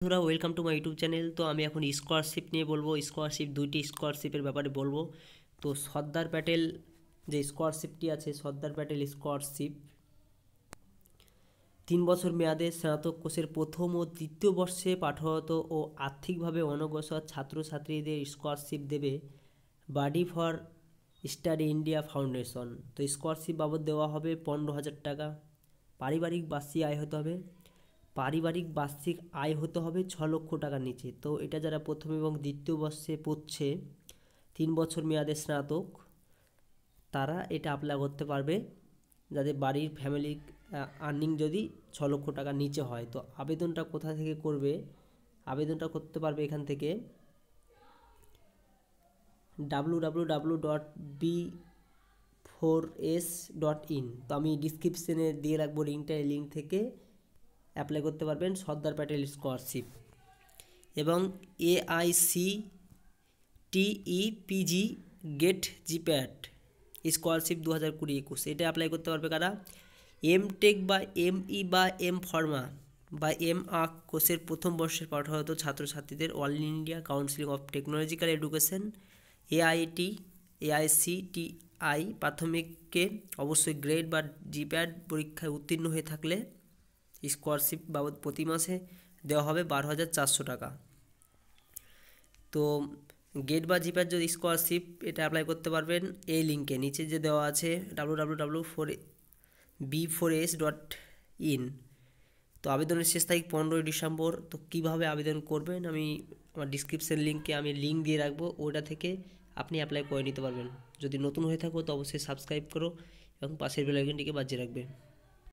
বন্ধুরা welcome to my YouTube channel. তো আমি এখন স্কলারশিপ নিয়ে বলবো। স্কলারশিপ দুইটি স্কলারশিপের ব্যাপারে বলবো। তো সর্দার প্যাটেল যে স্কলারশিপটি আছে, সর্দার প্যাটেল স্কলারশিপ 3 বছর মেয়াদে স্নাতক কোর্সের প্রথম ও দ্বিতীয় বর্ষে পাঠরত ও আর্থিকভাবে অনগ্রসর ছাত্রছাত্রীদের স্কলারশিপ দেবে বাডি ফর স্টাডি ইন্ডিয়া ফাউন্ডেশন। তো স্কলারশিপ বাবদ দেওয়া হবে 15,000 টাকা। পারিবারিক বার্ষিক আয় হতে হবে 6 লক্ষ টাকার নিচে। তো এটা যারা প্রথম এবং দ্বিতীয় বর্ষে পড়ছে 3 বছর মেয়াদে স্নাতক, তারা এটা অ্যাপ্লাই করতে পারবে যাদের বাড়ির ফ্যামিলি আর্নিং যদি 6 লক্ষ টাকার নিচে হয়। তো আবেদনটা কোথা থেকে করবে? আবেদনটা করতে পারবে এখান থেকে www.b4s.in। তো আমি ডিসক্রিপশনে দিয়ে রাখবো লিঙ্কটা, এই লিঙ্ক থেকে অ্যাপ্লাই করতে পারবেন সর্দার প্যাটেল স্কলারশিপ। এবং AICTE-PG গেট জিপ্যাট স্কলারশিপ 2020-21 এটা অ্যাপ্লাই করতে পারবে কারা? এমটেক বা এমই বা এম ফার্মা বা এম.আক কোর্সের প্রথম বর্ষের পাঠরত ছাত্রছাত্রীদের all India council of technological education AICTI প্রাথমিককে অবশ্যই গ্রেড বা জিপ্যাট পরীক্ষায় উত্তীর্ণ হয়ে থাকলে স্কলারশিপ বাবদ প্রতি মাসে দেওয়া হবে 12,400 টাকা। তো গেট বা জিপ্যাট যদি স্কলারশিপ এটা অ্যাপ্লাই করতে পারবেন এই লিঙ্কে নিচে যে দেওয়া আছে www.b4s.in। তো আবেদনের শেষ তারিখ 15ই ডিসেম্বর। তো কীভাবে আবেদন করবেন আমি আমার ডিসক্রিপশন লিঙ্কে আমি লিঙ্ক দিয়ে রাখবো, ওটা থেকে আপনি অ্যাপ্লাই করে নিতে পারবেন। যদি নতুন হয়ে থাকো তো অবশ্যই সাবস্ক্রাইব করো এবং পাশের বেল আইকনটিকে বাজিয়ে রাখবে।